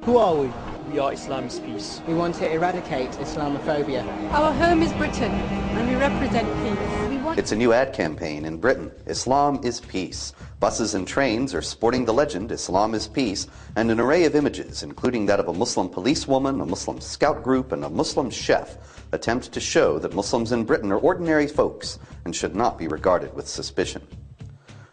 Who are we? We are Islam's peace. We want to eradicate Islamophobia. Our home is Britain, and we represent peace. It's a new ad campaign in Britain. Islam is peace. Buses and trains are sporting the legend, Islam is peace, and an array of images, including that of a Muslim policewoman, a Muslim scout group, and a Muslim chef, attempt to show that Muslims in Britain are ordinary folks and should not be regarded with suspicion.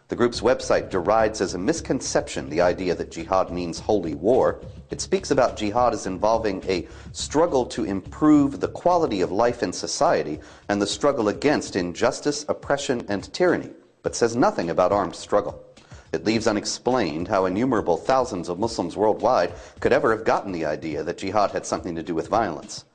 The group's website derides as a misconception the idea that jihad means holy war. It speaks about jihad as involving a struggle to improve the quality of life in society and the struggle against injustice, oppression, and tyranny, but says nothing about armed struggle. It leaves unexplained how innumerable thousands of Muslims worldwide could ever have gotten the idea that jihad had something to do with violence.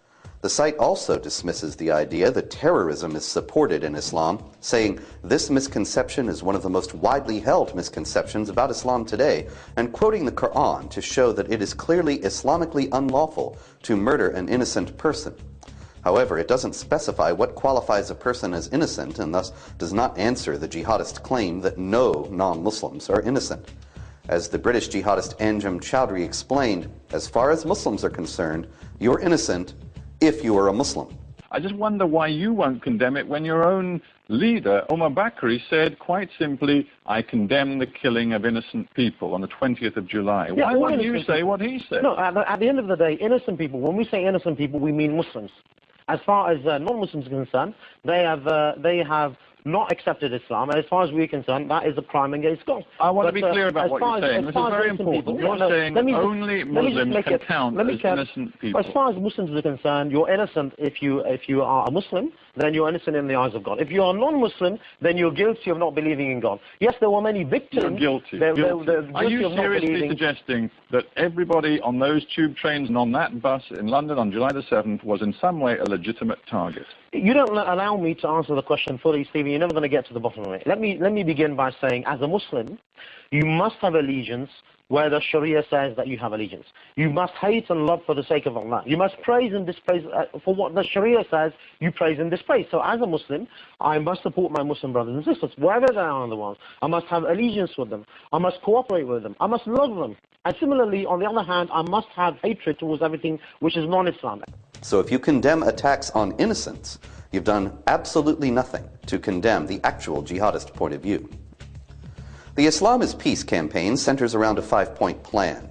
The site also dismisses the idea that terrorism is supported in Islam, saying this misconception is one of the most widely held misconceptions about Islam today, and quoting the Quran to show that it is clearly Islamically unlawful to murder an innocent person. However, it doesn't specify what qualifies a person as innocent, and thus does not answer the jihadist claim that no non-Muslims are innocent. As the British jihadist Anjem Choudhury explained, as far as Muslims are concerned, you're innocent if you are a Muslim. I just wonder why you won't condemn it when your own leader, Omar Bakri, said quite simply, I condemn the killing of innocent people on the 20th of July. Why won't you say what he said? No, at the end of the day, innocent people, when we say innocent people, we mean Muslims. As far as non-Muslims are concerned, they have not accepted Islam, and as far as we're concerned, that is a crime against God. I want to be clear about what you're saying. This is very important. You're saying only Muslims can count as innocent people. As far as Muslims are concerned, you're innocent if you are a Muslim, then you're innocent in the eyes of God. If you are non-Muslim, then you're guilty of not believing in God. Yes, there were many victims. You're guilty. Are you seriously suggesting that everybody on those tube trains and on that bus in London on July the 7th was in some way a legitimate target? You don't allow me to answer the question fully, Stephen. You're never going to get to the bottom of it. Let me begin by saying, as a Muslim, you must have allegiance where the Sharia says that you have allegiance. You must hate and love for the sake of Allah. You must praise and dispraise for what the Sharia says you praise and dispraise. So as a Muslim, I must support my Muslim brothers and sisters, wherever they are in the world. I must have allegiance with them. I must cooperate with them. I must love them. And similarly, on the other hand, I must have hatred towards everything which is non-Islamic. So if you condemn attacks on innocents, you've done absolutely nothing to condemn the actual jihadist point of view. The Islam is Peace campaign centers around a 5-point plan.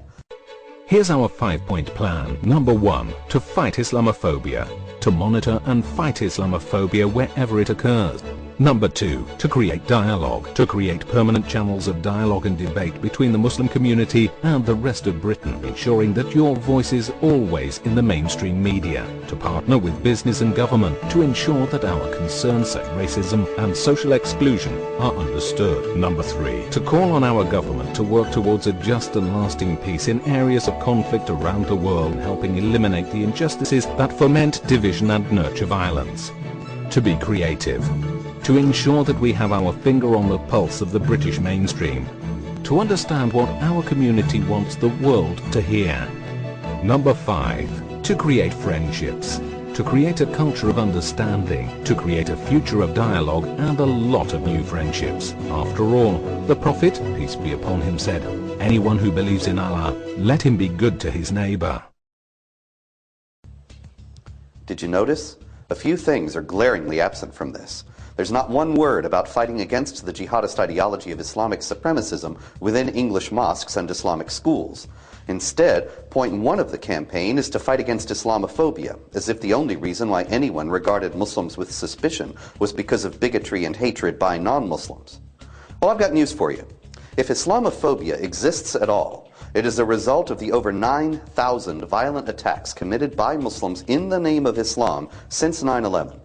Here's our 5-point plan. Number 1, to fight Islamophobia, to monitor and fight Islamophobia wherever it occurs. Number 2, to create dialogue, to create permanent channels of dialogue and debate between the Muslim community and the rest of Britain, ensuring that your voice is always in the mainstream media, to partner with business and government to ensure that our concerns such racism and social exclusion are understood. Number 3, to call on our government to work towards a just and lasting peace in areas of conflict around the world, helping eliminate the injustices that foment division and nurture violence. To be creative, to ensure that we have our finger on the pulse of the British mainstream, to understand what our community wants the world to hear. Number 5, to create friendships, to create a culture of understanding, to create a future of dialogue and a lot of new friendships. After all, the Prophet, peace be upon him, said, anyone who believes in Allah, let him be good to his neighbor. Did you notice? A few things are glaringly absent from this. There's not one word about fighting against the jihadist ideology of Islamic supremacism within English mosques and Islamic schools. Instead, point 1 of the campaign is to fight against Islamophobia, as if the only reason why anyone regarded Muslims with suspicion was because of bigotry and hatred by non-Muslims. Well, I've got news for you. If Islamophobia exists at all, it is a result of the over 9,000 violent attacks committed by Muslims in the name of Islam since 9/11.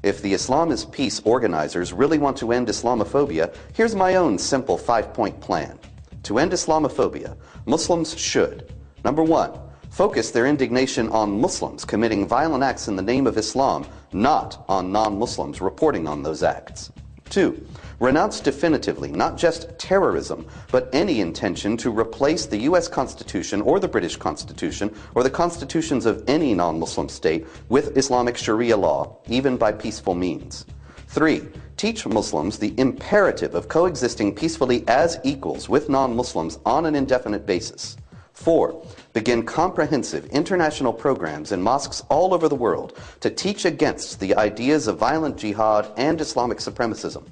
If the Islam is Peace organizers really want to end Islamophobia, here's my own simple 5-point plan. To end Islamophobia, Muslims should, number 1, focus their indignation on Muslims committing violent acts in the name of Islam, not on non-Muslims reporting on those acts. 2, renounce definitively not just terrorism, but any intention to replace the U.S. Constitution or the British Constitution or the constitutions of any non-Muslim state with Islamic Sharia law, even by peaceful means. 3, teach Muslims the imperative of coexisting peacefully as equals with non-Muslims on an indefinite basis. 4. Begin comprehensive international programs in mosques all over the world to teach against the ideas of violent jihad and Islamic supremacism.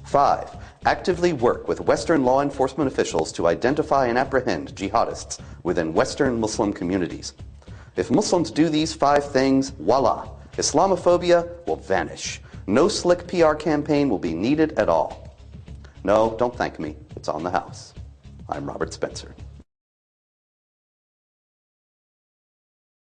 5. Actively work with Western law enforcement officials to identify and apprehend jihadists within Western Muslim communities. If Muslims do these 5 things, voila, Islamophobia will vanish. No slick PR campaign will be needed at all. No, don't thank me. It's on the house. I'm Robert Spencer.